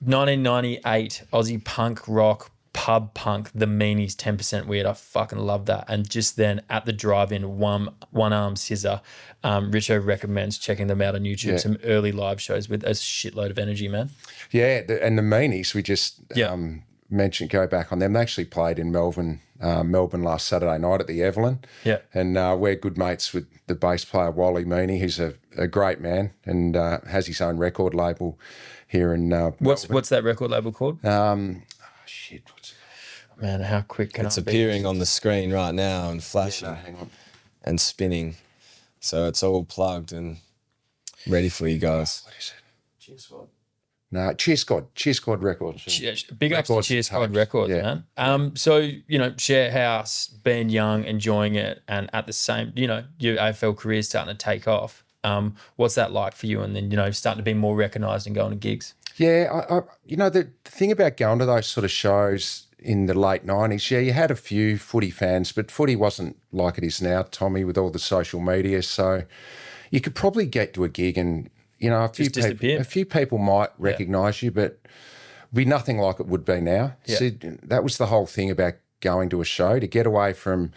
1998 Aussie punk rock pub punk, The Meanies, 10% Weird. I fucking love that. And just then at the drive-in, one arm scissor, Richo recommends checking them out on YouTube. Some early live shows with a shitload of energy, man. Yeah, and the Meanies, we just mentioned, go back on them. They actually played in Melbourne last Saturday night at the Evelyn. Yeah. And we're good mates with the bass player, Wally Meaney, who's a great man and has his own record label here in What's that record label called? Man, how quick can it's appearing on the screen right now and flashing hang on. and spinning. So it's all plugged and ready for you guys. What is it? Cheer Squad. No, Cheer Squad Records. Big ups to Cheer Squad Records, man. So, share house, being young, enjoying it, and at the same, your AFL career is starting to take off. What's that like for you? And then, starting to be more recognised and going to gigs? Yeah, the thing about going to those sort of shows in the late 90s, you had a few footy fans, but footy wasn't like it is now, Tommy, with all the social media. So you could probably get to a gig and, a few people might recognise you, but be nothing like it would be now. Yeah. So that was the whole thing about going to a show, to get away from,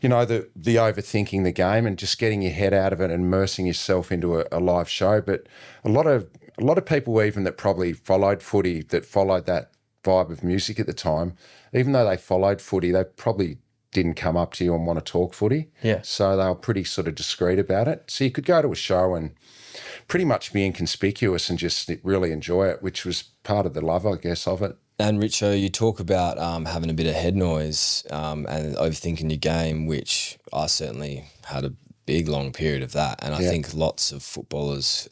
the overthinking the game and just getting your head out of it and immersing yourself into a live show. But a lot of people, even that probably followed footy, that followed that vibe of music at the time, even though they followed footy, they probably didn't come up to you and want to talk footy. Yeah. So they were pretty sort of discreet about it. So you could go to a show and pretty much be inconspicuous and just really enjoy it, which was part of the love, I guess, of it. And Richo, you talk about having a bit of head noise and overthinking your game, which I certainly had a big, long period of that. And I think lots of footballers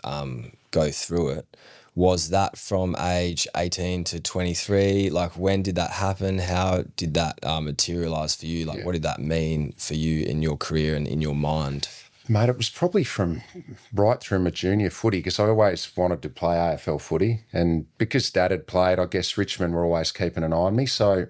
go through it. Was that from age 18 to 23? Like, when did that happen? How did that materialise for you? Like, what did that mean for you in your career and in your mind? Mate, it was probably from right through my junior footy, because I always wanted to play AFL footy. And because Dad had played, I guess Richmond were always keeping an eye on me. So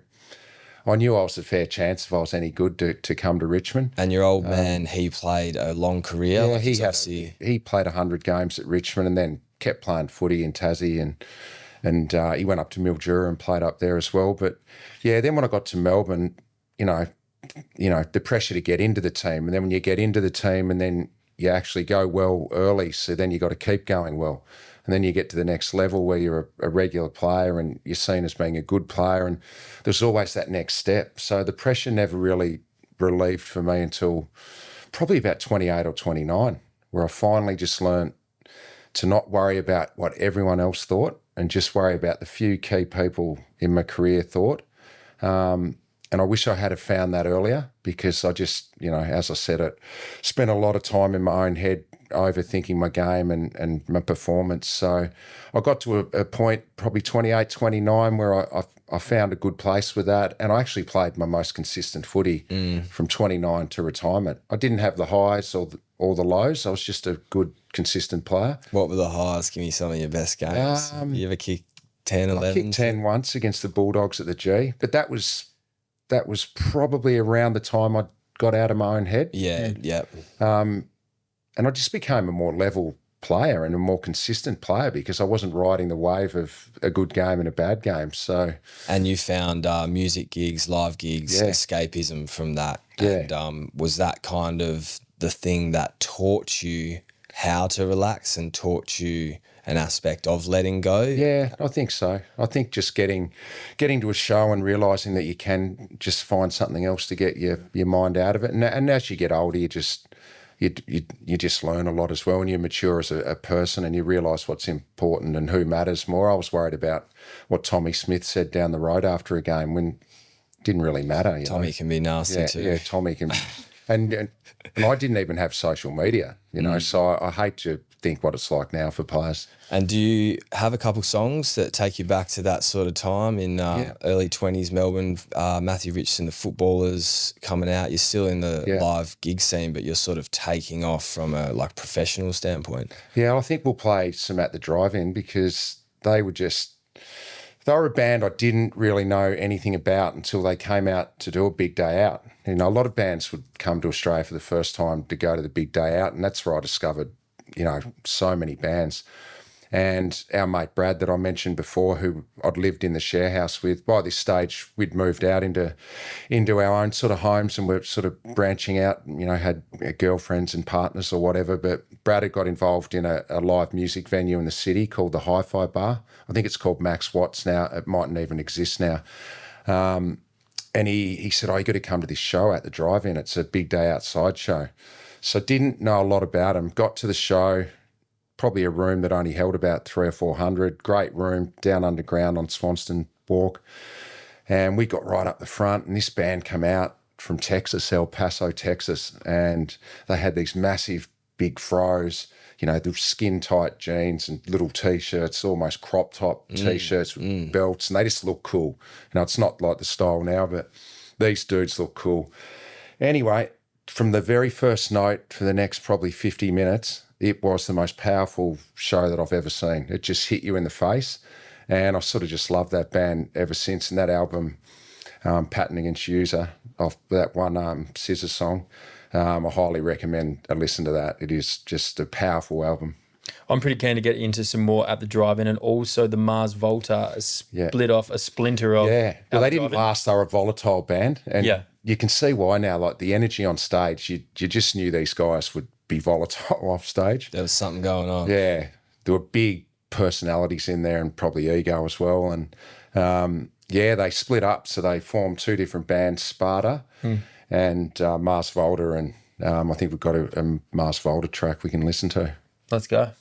I knew I was a fair chance if I was any good to come to Richmond. And your old man, he played a long career. Yeah, he played 100 games at Richmond and then kept playing footy in Tassie, and he went up to Mildura and played up there as well. But yeah, then when I got to Melbourne, the pressure to get into the team, and then when you get into the team and then you actually go well early, so then you got to keep going well. And then you get to the next level where you're a regular player and you're seen as being a good player, and there's always that next step. So the pressure never really relieved for me until probably about 28 or 29, where I finally just learned to not worry about what everyone else thought and just worry about the few key people in my career thought. And I wish I had found that earlier, because I just, as I said, it spent a lot of time in my own head overthinking my game and my performance. So I got to a point, probably 28, 29, where I found a good place with that. And I actually played my most consistent footy from 29 to retirement. I didn't have the highs or the lows. I was just a good, consistent player. What were the highs? Give me some of your best games. You ever kick 10, 11? I kicked 10 once against the Bulldogs at the G, but that was probably around the time I got out of my own head. Yeah. And I just became a more level player and a more consistent player, because I wasn't riding the wave of a good game and a bad game. So, and you found music gigs, live gigs, escapism from that. Yeah. And was that kind of the thing that taught you how to relax and taught you an aspect of letting go? Yeah, I think so. I think just getting to a show and realising that you can just find something else to get your mind out of it. And as you get older, you just learn a lot as well, and you mature as a person, and you realise what's important and who matters more. I was worried about what Tommy Smith said down the road after a game, when it didn't really matter. Tommy can be nasty too. Yeah, Tommy can. and I didn't even have social media, so I hate to think what it's like now for players. And do you have a couple songs that take you back to that sort of time in early 20s Melbourne, Matthew Richardson, the footballers coming out? You're still in the live gig scene, but you're sort of taking off from a professional standpoint. Yeah, I think we'll play some at the drive-in, because they were a band I didn't really know anything about until they came out to do a big day out. A lot of bands would come to Australia for the first time to go to the big day out, and that's where I discovered, so many bands. And our mate Brad that I mentioned before, who I'd lived in the share house with, by this stage we'd moved out into our own sort of homes and we're sort of branching out, had girlfriends and partners or whatever. But Brad had got involved in a live music venue in the city called the Hi-Fi Bar. I think it's called Max Watts now. It mightn't even exist now. And he said, you got to come to this show at the drive-in. It's a big day outside show. So didn't know a lot about him. Got to the show, probably a room that only held about 300 or 400. Great room down underground on Swanston Walk. And we got right up the front and this band came out from Texas, El Paso, Texas. And they had these massive big fros, the skin-tight jeans and little T-shirts, almost crop-top T-shirts with belts. And they just look cool. It's not like the style now, but these dudes look cool. Anyway, from the very first note for the next probably 50 minutes, it was the most powerful show that I've ever seen. It just hit you in the face. And I sort of just loved that band ever since. And that album, Pattern Against User, off that one Scissor song, I highly recommend a listen to that. It is just a powerful album. I'm pretty keen to get into some more at the drive-in, and also the Mars Volta, a splinter of. Yeah, well, they didn't last. They were a volatile band. And you can see why now. Like the energy on stage, you just knew these guys would be volatile off stage. There was something going on. Yeah, there were big personalities in there and probably ego as well. And they split up, so they formed two different bands, Sparta and Mars Volta. And I think we've got a Mars Volta track we can listen to. Let's go.